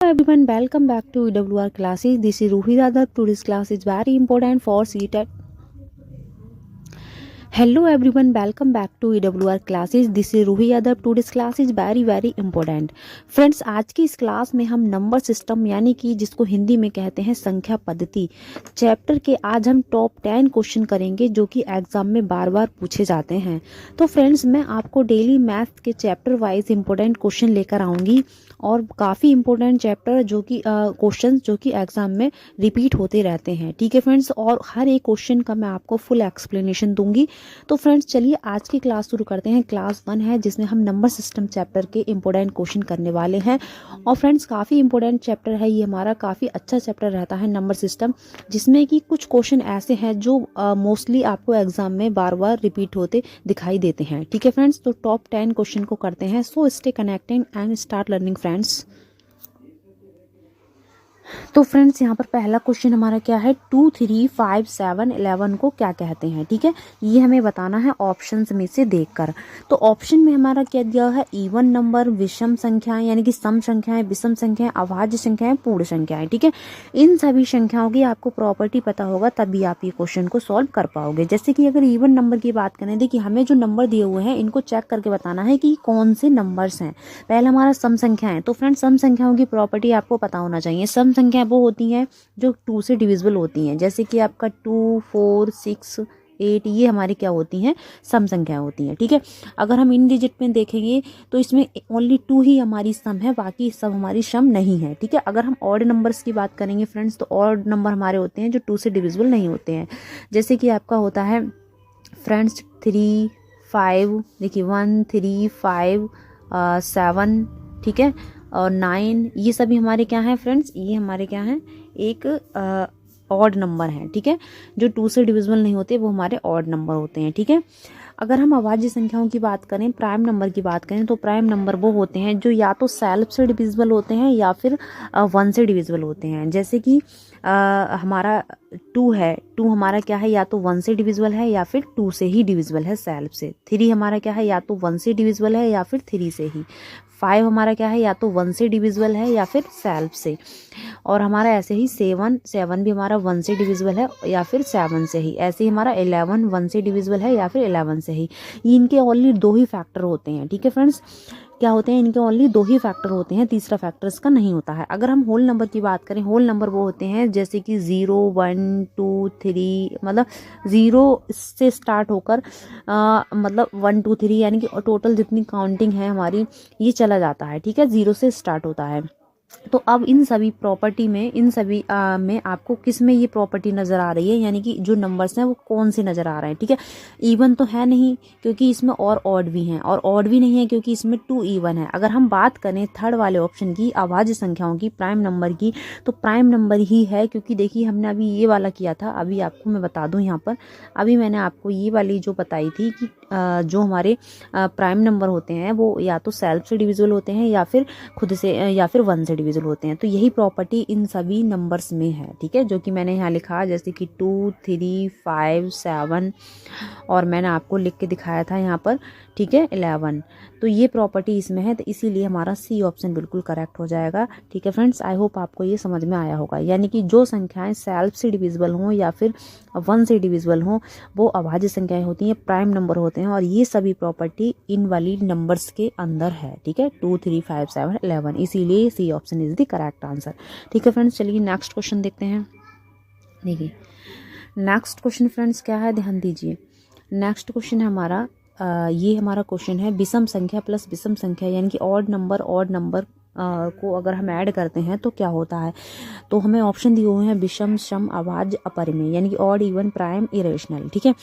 Everyone, welcome back to EWR classes. This is Ruhi Dada. Today's class is very important for CTET. Hello everyone, welcome back to EWR classes. This is Ruhi Yadav. Today's class is very important. Friends, आज की इस class में हम number system यानी कि जिसको हिंदी में कहते हैं संख्या पद्धति चैप्टर के आज हम टॉप 10 क्वेश्चन करेंगे जो कि एग्जाम में बार बार पूछे जाते हैं. तो फ्रेंड्स, मैं आपको डेली मैथ के चैप्टर वाइज इंपॉर्टेंट क्वेश्चन लेकर आऊँगी और काफ़ी इंपॉर्टेंट चैप्टर जो कि क्वेश्चन जो कि एग्जाम में रिपीट होते रहते हैं. ठीक है फ्रेंड्स, और हर एक क्वेश्चन का मैं आपको फुल एक्सप्लेनेशन दूंगी. तो फ्रेंड्स, चलिए आज की क्लास शुरू करते हैं. क्लास 1 है जिसमें हम नंबर सिस्टम चैप्टर के इंपॉर्टेंट क्वेश्चन करने वाले हैं. और फ्रेंड्स, काफ़ी इंपॉर्टेंट चैप्टर है ये हमारा, काफ़ी अच्छा चैप्टर रहता है नंबर सिस्टम, जिसमें कि कुछ क्वेश्चन ऐसे हैं जो मोस्टली आपको एग्जाम में बार बार रिपीट होते दिखाई देते हैं. ठीक है फ्रेंड्स, तो टॉप 10 क्वेश्चन को करते हैं. So stay connected and start learning friends. तो फ्रेंड्स, यहाँ पर पहला क्वेश्चन हमारा क्या है, 2, 3, 5, 7, 11 को क्या कहते हैं. ठीक है, ये हमें बताना है ऑप्शंस में से देखकर. तो ऑप्शन में हमारा क्या दिया है, इवन नंबर, विषम संख्याएं यानी कि सम संख्याएं, विषम संख्याएं, अभाज्य संख्याएं, पूर्ण संख्याएं. ठीक है, इन सभी संख्याओं की आपको प्रॉपर्टी पता होगा तभी आप ये क्वेश्चन को सॉल्व कर पाओगे. जैसे कि अगर इवन नंबर की बात करें, देखिए हमें जो नंबर दिए हुए हैं इनको चेक करके बताना है कि कौन से नंबर्स हैं. पहला हमारा सम संख्याएं. तो फ्रेंड्स, सम संख्याओं की प्रॉपर्टी आपको पता होना चाहिए. सम संख्याएं वो होती हैं जो 2 से डिविजिबल होती हैं. जैसे कि आपका 2, 4, 6, 8 ये हमारी क्या होती हैं, सम संख्याएं होती हैं. ठीक है, अगर हम इन डिजिट में देखेंगे तो इसमें ओनली 2 ही हमारी सम है, बाकी सब हमारी सम नहीं है. ठीक है, अगर हम ऑड नंबर्स की बात करेंगे फ्रेंड्स, तो ऑड नंबर हमारे होते हैं जो 2 से डिविजिबल नहीं होते हैं. जैसे कि आपका होता है फ्रेंड्स 3, 5, देखिए 1, 3, 5, 7, ठीक है, और 9, ये सभी हमारे क्या हैं फ्रेंड्स, ये हमारे क्या हैं, एक ऑड नंबर हैं. ठीक है, जो 2 से डिविजिबल नहीं होते वो हमारे ऑड नंबर होते हैं. ठीक है, अगर हम अभाज्य संख्याओं की बात करें, प्राइम नंबर की बात करें, तो प्राइम नंबर वो होते हैं जो या तो सेल्फ से डिविजिबल होते हैं या फिर 1 से डिविजिबल होते हैं. जैसे कि हमारा 2 है, 2 हमारा क्या है, या तो 1 से डिविजिबल है या फिर 2 से ही डिविजिबल है सेल्फ से. 3 हमारा क्या है, या तो 1 से डिविजिबल है या फिर 3 से ही. 5 हमारा क्या है, या तो 1 से डिविजिबल है या फिर सेल्फ से. और हमारा ऐसे ही 7 भी हमारा 1 से डिविजिबल है या फिर 7 से ही. ऐसे ही हमारा 11 1 से डिविजिबल है या फिर 11 से ही. इनके ओनली 2 ही फैक्टर होते हैं. ठीक है फ्रेंड्स, क्या होते हैं, इनके ओनली 2 ही फैक्टर होते हैं, तीसरा फैक्टर इसका नहीं होता है. अगर हम होल नंबर की बात करें, होल नंबर वो होते हैं जैसे कि 0, 1, 2, 3, मतलब 0 से स्टार्ट होकर मतलब 1, 2, 3 यानी कि टोटल जितनी काउंटिंग है हमारी ये चला जाता है. ठीक है, 0 से स्टार्ट होता है. तो अब इन सभी प्रॉपर्टी में, इन सभी में आपको किस में ये प्रॉपर्टी नज़र आ रही है, यानी कि जो नंबर्स हैं वो कौन से नज़र आ रहे हैं. ठीक है, इवन तो है नहीं क्योंकि इसमें और ऑड भी हैं, और ऑड भी नहीं है क्योंकि इसमें 2 इवन है. अगर हम बात करें थर्ड वाले ऑप्शन की, अभाज्य संख्याओं की, प्राइम नंबर की, तो प्राइम नंबर ही है. क्योंकि देखिए हमने अभी ये वाला किया था, अभी आपको मैं बता दूं यहाँ पर, अभी मैंने आपको ये वाली जो बताई थी कि जो हमारे प्राइम नंबर होते हैं वो या तो सेल्फ से डिविजिबल होते हैं या फिर खुद से या फिर 1 से डिविजिबल होते हैं. तो यही प्रॉपर्टी इन सभी नंबर्स में है. ठीक है, जो कि मैंने यहाँ लिखा, जैसे कि 2, 3, 5, 7 और मैंने आपको लिख के दिखाया था यहाँ पर. ठीक है, 11. तो ये प्रॉपर्टी इसमें है, तो इसीलिए हमारा सी ऑप्शन बिल्कुल करेक्ट हो जाएगा. ठीक है फ्रेंड्स, आई होप आपको ये समझ में आया होगा. यानी कि जो संख्याएं सेल्फ से डिविजिबल हों या फिर 1 से डिविजिबल हों वो अभाज्य संख्याएं होती हैं, प्राइम नंबर होते हैं, और ये सभी प्रॉपर्टी इन वाली नंबर्स के अंदर है. ठीक है, 2, 3, 5, 7, 11, इसीलिए C option is the correct answer. ठीक है फ्रेंड्स, चलिए नेक्स्ट क्वेश्चन देखते हैं. देखिए नेक्स्ट क्वेश्चन फ्रेंड्स क्या है, ध्यान दीजिए. नेक्स्ट क्वेश्चन है हमारा ये हमारा क्वेश्चन है विषम संख्या प्लस विषम संख्या, यानी कि ऑड नंबर को अगर हम ऐड करते हैं तो क्या होता है. तो हमें ऑप्शन दिए हुए हैं विषम, सम, अभाज्य, अपरिमेय, यानी कि ऑड, इवन, प्राइम, इरेशनल. ठीक है,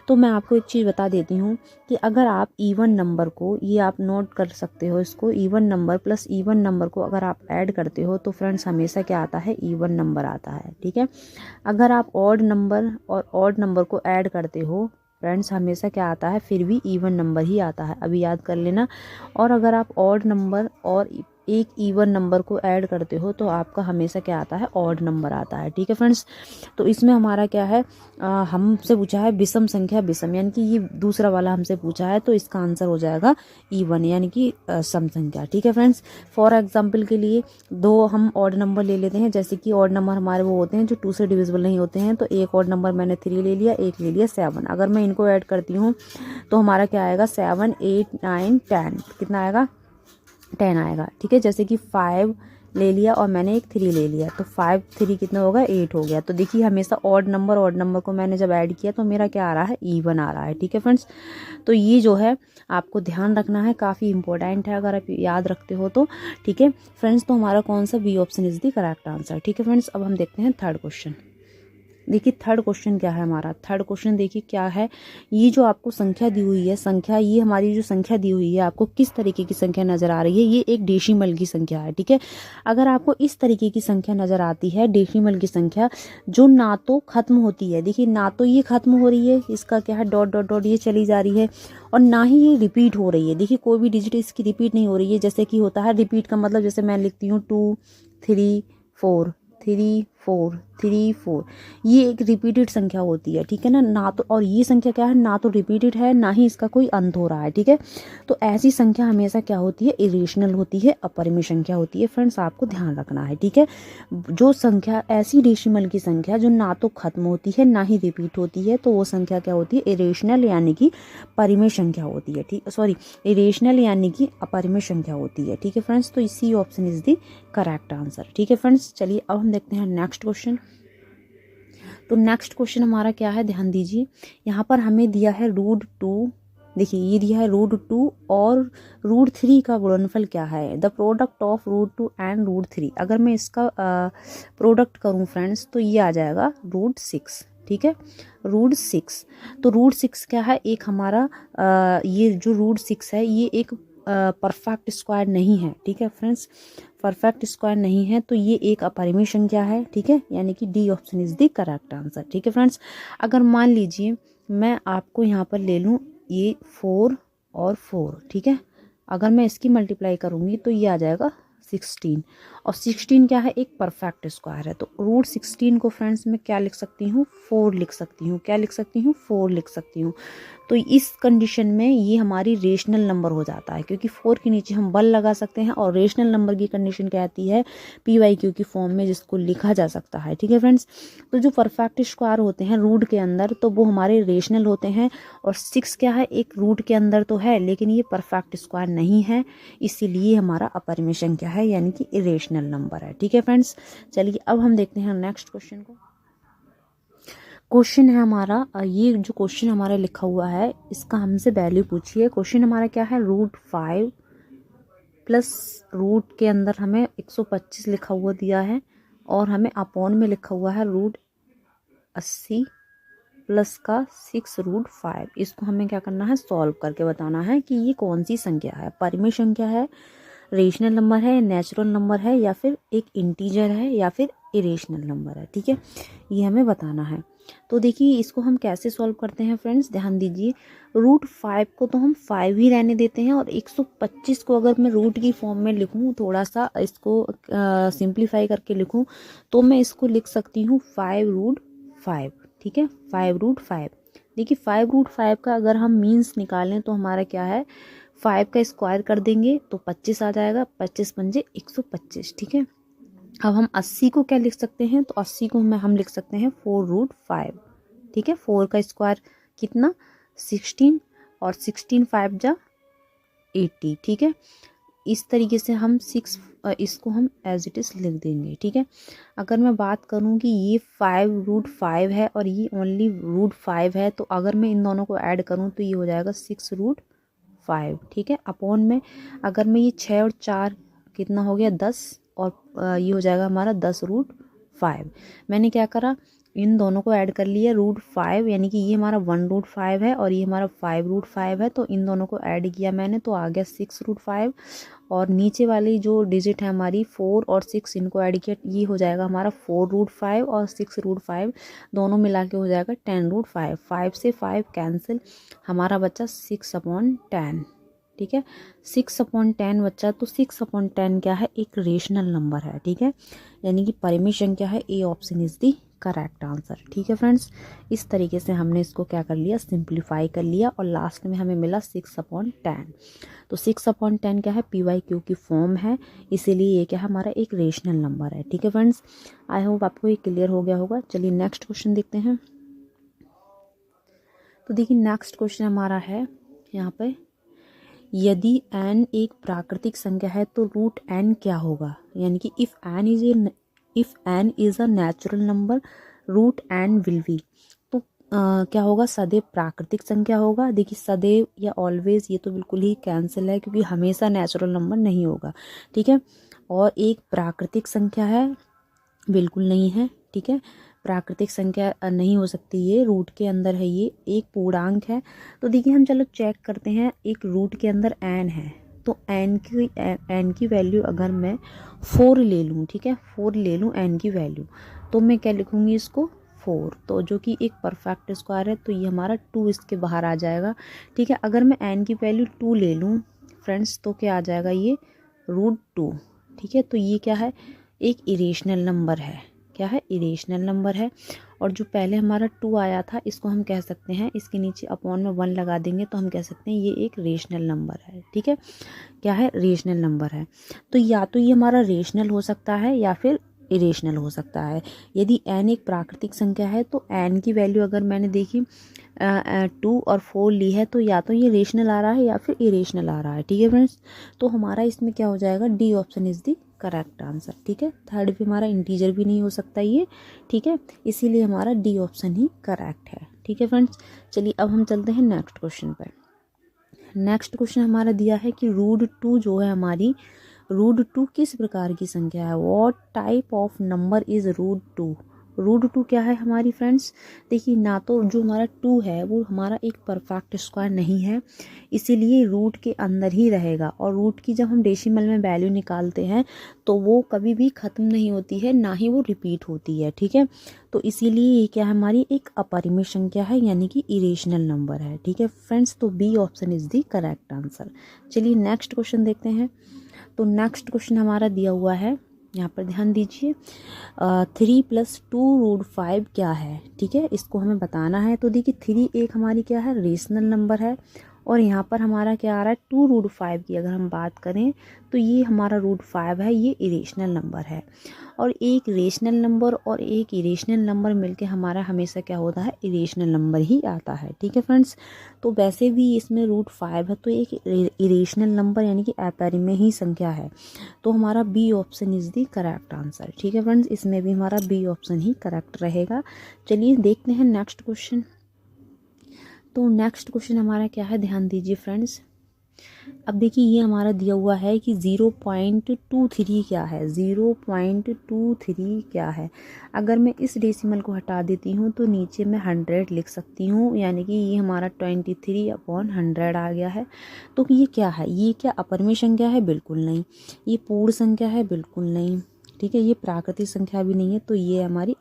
तो मैं आपको एक चीज़ बता देती हूँ कि अगर आप इवन नंबर को, ये आप नोट कर सकते हो इसको, even number plus even number को अगर आप ऐड करते हो तो फ्रेंड्स हमेशा क्या आता है, इवन नंबर आता है. ठीक है, अगर आप ऑड नंबर और ऑड नंबर को ऐड करते हो फ्रेंड्स हमेशा क्या आता है, फिर भी इवन नंबर ही आता है. अभी याद कर लेना. और अगर आप ऑड नंबर और एक इवन नंबर को ऐड करते हो तो आपका हमेशा क्या आता है, ऑड नंबर आता है। ठीक है फ्रेंड्स, तो इसमें हमारा क्या है, हमसे पूछा है विषम संख्या विषम, यानी कि ये दूसरा वाला हमसे पूछा है, तो इसका आंसर हो जाएगा इवन यानी कि सम संख्या। ठीक है फ्रेंड्स, फॉर एग्जाम्पल के लिए दो हम ऑड नंबर ले लेते हैं, जैसे कि ऑड नंबर हमारे वो होते हैं जो 2 से डिविजिबल नहीं होते हैं। तो एक ऑड नंबर मैंने 3 ले लिया, एक ले लिया 7। अगर मैं इनको ऐड करती हूँ तो हमारा क्या आएगा, 7 8 9 10, कितना आएगा, 10 आएगा। ठीक है, जैसे कि 5 ले लिया और मैंने एक 3 ले लिया, तो 5 3 कितना होगा, 8 हो गया। तो देखिए हमेशा ऑड नंबर को मैंने जब ऐड किया तो मेरा क्या आ रहा है, इवन आ रहा है। ठीक है फ्रेंड्स, तो ये जो है आपको ध्यान रखना है, काफ़ी इंपॉर्टेंट है अगर आप याद रखते हो तो। ठीक है फ्रेंड्स, तो हमारा कौन सा B option is the correct answer. ठीक है फ्रेंड्स, अब हम देखते हैं थर्ड क्वेश्चन। देखिए थर्ड क्वेश्चन क्या है हमारा, थर्ड क्वेश्चन देखिए क्या है। ये जो आपको संख्या दी हुई है, संख्या, ये हमारी जो संख्या दी हुई है, आपको किस तरीके की संख्या नजर आ रही है, ये एक डेसिमल की संख्या है। ठीक है, अगर आपको इस तरीके की संख्या नजर आती है, डेसिमल की संख्या जो ना तो खत्म होती है, देखिए ना तो ये खत्म हो रही है, इसका क्या है डॉट डॉट डॉट ये चली जा रही है, और ना ही ये रिपीट हो रही है। देखिए कोई भी डिजिट इसकी रिपीट नहीं हो रही है, जैसे कि होता है रिपीट का मतलब, जैसे मैं लिखती हूँ 2 3 4 3 4 3 4, ये एक रिपीटेड संख्या होती है। ठीक है ना तो, और ये संख्या क्या है, ना तो रिपीटेड है ना ही इसका कोई अंत हो रहा है। ठीक है, तो ऐसी संख्या हमेशा क्या होती है, इरेशनल होती है, अपरिमेय संख्या होती है। फ्रेंड्स आपको ध्यान रखना है। ठीक है, जो संख्या ऐसी डेसिमल की संख्या जो ना तो खत्म होती है ना ही रिपीट होती है, तो वो संख्या क्या होती है, इरेशनल यानी कि परिमेय संख्या होती है। ठीक, सॉरी, इरेशनल यानी कि अपरिमेय संख्या होती है। ठीक है फ्रेंड्स, तो इसी option is the correct answer. ठीक है फ्रेंड्स, चलिए अब हम देखते हैं नेक्स्ट क्वेश्चन। तो नेक्स्ट क्वेश्चन हमारा क्या है, ध्यान दीजिए, यहाँ पर हमें दिया है √2, देखिए ये दिया है √2 और √3 का गुणनफल क्या है, द प्रोडक्ट ऑफ √2 एंड √3। अगर मैं इसका प्रोडक्ट करूँ फ्रेंड्स तो ये आ जाएगा √6। ठीक है, √6, तो √6 क्या है, एक हमारा ये जो √6 है ये एक परफेक्ट स्क्वायर नहीं है। ठीक है फ्रेंड्स, परफेक्ट स्क्वायर नहीं है, तो ये एक अपरिमेय संख्या है। ठीक है, यानी कि D option is the correct answer. ठीक है फ्रेंड्स, अगर मान लीजिए मैं आपको यहाँ पर ले लूँ ये 4 और 4, ठीक है, अगर मैं इसकी मल्टीप्लाई करूँगी तो ये आ जाएगा 16, और 16 क्या है, एक परफेक्ट स्क्वायर है। तो √16 को फ्रेंड्स मैं क्या लिख सकती हूँ, 4 लिख सकती हूँ। क्या लिख सकती हूँ, 4 लिख सकती हूँ। तो इस कंडीशन में ये हमारी रेशनल नंबर हो जाता है, क्योंकि 4 के नीचे हम बल लगा सकते हैं, और रेशनल नंबर की कंडीशन क्या आती है, PYQ की फॉर्म में जिसको लिखा जा सकता है। ठीक है फ्रेंड्स, तो जो परफेक्ट स्क्वायर होते हैं रूट के अंदर, तो वो हमारे रेशनल होते हैं, और 6 क्या है, एक रूट के अंदर तो है लेकिन ये परफेक्ट स्क्वायर नहीं है, इसीलिए हमारा अपरिमेय संख्या है, यानी कि इरेशनल नंबर है। ठीक है फ्रेंड्स, चलिए अब हम देखते हैं नेक्स्ट क्वेश्चन को। क्वेश्चन है हमारा, ये जो क्वेश्चन हमारा लिखा हुआ है इसका हमसे वैल्यू पूछिए। क्वेश्चन हमारा क्या है, √5 प्लस रूट के अंदर हमें 125 लिखा हुआ दिया है, और हमें अपॉन में लिखा हुआ है √80 प्लस का 6√5। इसको हमें क्या करना है, सॉल्व करके बताना है कि ये कौन सी संख्या है, परिमेय संख्या है, रेशनल नंबर है, नेचुरल नंबर है, या फिर एक इंटीजर है, या फिर इरेशनल नंबर है। ठीक है, ये हमें बताना है। तो देखिए इसको हम कैसे सॉल्व करते हैं फ्रेंड्स, ध्यान दीजिए, √5 को तो हम 5 ही रहने देते हैं, और 125 को अगर मैं रूट की फॉर्म में लिखूं, थोड़ा सा इसको सिंप्लीफाई करके लिखूं, तो मैं इसको लिख सकती हूँ 5√5। ठीक है, 5√5। देखिए 5√5 का अगर हम मीन्स निकालें तो हमारा क्या है, 5 का स्क्वायर कर देंगे तो 25 आ जाएगा, 25 पंजे 125। ठीक है, अब हम 80 को क्या लिख सकते हैं, तो 80 को हम लिख सकते हैं 4√5। ठीक है, 4 का स्क्वायर कितना, 16, और 16 5 जा 80। ठीक है, इस तरीके से हम इसको हम एज इट इज़ लिख देंगे। ठीक है, अगर मैं बात करूं कि ये 5√5 है और ये ओनली √5 है, तो अगर मैं इन दोनों को ऐड करूं तो ये हो जाएगा 6√5। ठीक है, अपॉन में अगर मैं ये 6 और 4 कितना हो गया 10, और ये हो जाएगा हमारा 10√5। मैंने क्या करा, इन दोनों को ऐड कर लिया √5, यानी कि ये हमारा 1√5 है और ये हमारा 5√5 है, तो इन दोनों को ऐड किया मैंने तो आ गया 6√5, और नीचे वाली जो डिजिट है हमारी 4 और 6, इनको ऐड किया, ये हो जाएगा हमारा 4√5 और 6√5 दोनों मिला के हो जाएगा 10√5। 5 से 5 कैंसिल, हमारा बच्चा 6/10। ठीक है। 6/10 बच्चा, तो 6/10 क्या है, एक रेशनल नंबर है, ठीक है, यानी कि परिमेय संख्या है। A option is the correct answer, ठीक है फ्रेंड्स। इस तरीके से हमने इसको क्या कर लिया, सिंप्लीफाई कर लिया और लास्ट में हमें मिला 6/10। तो 6/10 क्या है, PYQ की फॉर्म है, इसीलिए ये क्या है, हमारा एक रेशनल नंबर है, ठीक है फ्रेंड्स। आई होप आपको ये क्लियर हो गया होगा। चलिए नेक्स्ट क्वेश्चन देखते हैं। तो देखिए नेक्स्ट क्वेश्चन हमारा है यहाँ पे, यदि n एक प्राकृतिक संख्या है तो रूट n क्या होगा, यानी कि if n is a natural number root n will be. तो क्या होगा, सदैव प्राकृतिक संख्या होगा। देखिए सदैव या ऑलवेज ये तो बिल्कुल ही कैंसिल है, क्योंकि हमेशा नेचुरल नंबर नहीं होगा, ठीक है। और एक प्राकृतिक संख्या है, बिल्कुल नहीं है, ठीक है, प्राकृतिक संख्या नहीं हो सकती, ये रूट के अंदर है, ये एक पूर्णांक है। तो देखिए हम चलो चेक करते हैं, एक रूट के अंदर n है, तो n की वैल्यू अगर मैं 4 ले लूँ, ठीक है, 4 ले लूँ n की वैल्यू, तो मैं क्या लिखूँगी इसको 4, तो जो कि एक परफेक्ट स्क्वायर है, तो ये हमारा 2 इसके बाहर आ जाएगा, ठीक है। अगर मैं n की वैल्यू 2 ले लूँ फ्रेंड्स, तो क्या आ जाएगा, ये √2, ठीक है। तो ये क्या है, एक इरेशनल नंबर है, क्या है, इरेशनल नंबर है। और जो पहले हमारा 2 आया था, इसको हम कह सकते हैं, इसके नीचे अपॉन में 1 लगा देंगे तो हम कह सकते हैं ये एक रेशनल नंबर है, ठीक है, क्या है, रेशनल नंबर है। तो या तो ये हमारा रेशनल हो सकता है या फिर इरेशनल हो सकता है। यदि n एक प्राकृतिक संख्या है तो n की वैल्यू अगर मैंने देखी 2 और 4 ली है, तो या तो ये रेशनल आ रहा है या फिर इरेशनल आ रहा है, ठीक है फ्रेंड्स। तो हमारा इसमें क्या हो जाएगा, D option is the correct answer, ठीक है। थर्ड भी हमारा इंटीजर भी नहीं हो सकता ये, ठीक है, इसीलिए हमारा डी ऑप्शन ही करेक्ट है, ठीक है फ्रेंड्स। चलिए अब हम चलते हैं नेक्स्ट क्वेश्चन पर। नेक्स्ट क्वेश्चन हमारा दिया है कि √2 जो है हमारी, √2 किस प्रकार की संख्या है, what type of number is √2। √2 क्या है हमारी फ्रेंड्स, देखिए ना तो जो हमारा 2 है वो हमारा एक परफेक्ट स्क्वायर नहीं है, इसीलिए रूट के अंदर ही रहेगा। और रूट की जब हम डेसिमल में वैल्यू निकालते हैं तो वो कभी भी ख़त्म नहीं होती है, ना ही वो रिपीट होती है, ठीक है। तो इसीलिए ये क्या है, हमारी एक अपरिमेय संख्या है, यानी कि इरेशनल नंबर है, ठीक है फ्रेंड्स। तो B option is the correct answer. चलिए नेक्स्ट क्वेश्चन देखते हैं। तो नेक्स्ट क्वेश्चन हमारा दिया हुआ है, यहाँ पर ध्यान दीजिए, 3 + 2√5 क्या है, ठीक है, इसको हमें बताना है। तो देखिए 3 एक हमारी क्या है, रेशनल नंबर है, और यहाँ पर हमारा क्या आ रहा है, 2√5 की अगर हम बात करें तो ये हमारा √5 है, ये इरेशनल नंबर है। और एक रेशनल नंबर और एक इरेशनल नंबर मिलके हमारा हमेशा क्या होता है, इरेशनल नंबर ही आता है, ठीक है फ्रेंड्स। तो वैसे भी इसमें √5 है, तो एक इरेशनल नंबर यानी कि अपरिमेय ही संख्या है, तो हमारा B option is the correct answer, ठीक है फ्रेंड्स। इसमें भी हमारा बी ऑप्शन ही करेक्ट रहेगा। चलिए देखते हैं नेक्स्ट क्वेश्चन। तो नेक्स्ट क्वेश्चन हमारा क्या है, ध्यान दीजिए फ्रेंड्स। अब देखिए ये हमारा दिया हुआ है कि 0.23 क्या है, 0.23 क्या है। अगर मैं इस डेसिमल को हटा देती हूँ तो नीचे मैं 100 लिख सकती हूँ, यानी कि ये हमारा 23/100 आ गया है। तो ये क्या है, ये क्या अपरिमेय संख्या है, बिल्कुल नहीं। ये पूर्ण संख्या है, बिल्कुल नहीं, ठीक है। ये प्राकृतिक संख्या भी नहीं है, तो ये हमारी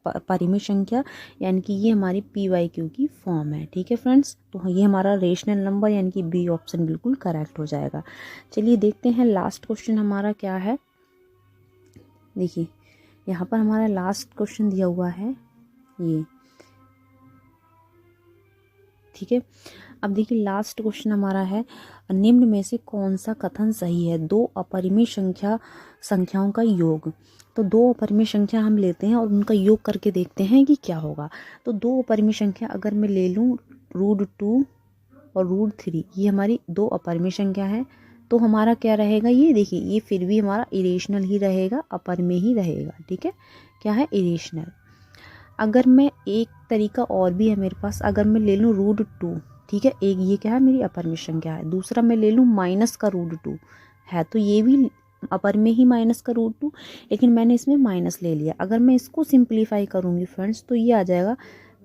परिमेय संख्या यानी कि ये हमारी PYQ की फॉर्म है, ठीक है फ्रेंड्स। तो ये हमारा रेशनल नंबर यानी कि बी ऑप्शन बिल्कुल करेक्ट हो जाएगा। चलिए देखते हैं लास्ट क्वेश्चन हमारा क्या है। देखिए यहाँ पर हमारा लास्ट क्वेश्चन दिया हुआ है ये, ठीक है। अब देखिए लास्ट क्वेश्चन हमारा है, निम्न में से कौन सा कथन सही है, दो अपरिमेय संख्याओं का योग। तो दो अपरिमेय संख्या हम लेते हैं और उनका योग करके देखते हैं कि क्या होगा। तो दो अपरिमेय संख्या अगर मैं ले लूँ √2 और √3, ये हमारी दो अपरिमेय संख्या है, तो हमारा क्या रहेगा, ये देखिए ये फिर भी हमारा इरेशनल ही रहेगा, अपरिमेय ही रहेगा, ठीक है, क्या है, इरेशनल। अगर मैं एक तरीका और भी है मेरे पास, अगर मैं ले लूँ √2, ठीक है, एक ये क्या है मेरी अपरिमेय संख्या है, दूसरा मैं ले लूँ माइनस का √2 है, तो ये भी अपर में ही माइनस का √2, लेकिन मैंने इसमें माइनस ले लिया। अगर मैं इसको सिंप्लीफाई करूँगी फ्रेंड्स तो ये आ जाएगा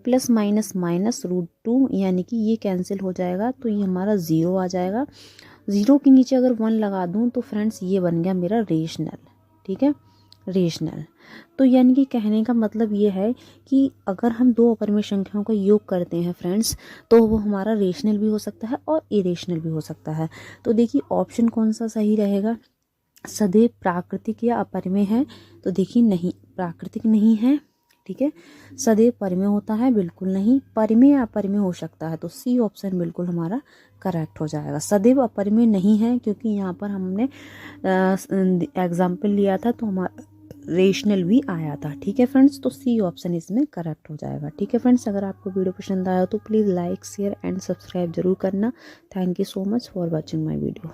प्लस माइनस माइनस √2, यानी कि ये कैंसिल हो जाएगा, तो ये हमारा 0 आ जाएगा। 0 के नीचे अगर 1 लगा दूँ तो फ्रेंड्स ये बन गया मेरा रेशनल, ठीक है, रेशनल। तो यानी कि कहने का मतलब ये है कि अगर हम दो अपरिमेय संख्याओं का योग करते हैं फ्रेंड्स, तो वो हमारा रेशनल भी हो सकता है और इरेशनल भी हो सकता है। तो देखिए ऑप्शन कौन सा सही रहेगा, सदैव प्राकृतिक या अपरिमेय है, तो देखिए नहीं, प्राकृतिक नहीं है, ठीक है। सदैव परिमेय होता है, बिल्कुल नहीं। परिमेय या अपरिमेय हो सकता है, तो सी ऑप्शन बिल्कुल हमारा करेक्ट हो जाएगा। सदैव अपरिमेय नहीं है क्योंकि यहाँ पर हमने एग्जाम्पल लिया था तो हमारा रेशनल भी आया था, ठीक है फ्रेंड्स। तो सी ऑप्शन इसमें करेक्ट हो जाएगा, ठीक है फ्रेंड्स। अगर आपको वीडियो पसंद आया तो please like share and subscribe जरूर करना। Thank you so much for watching my video.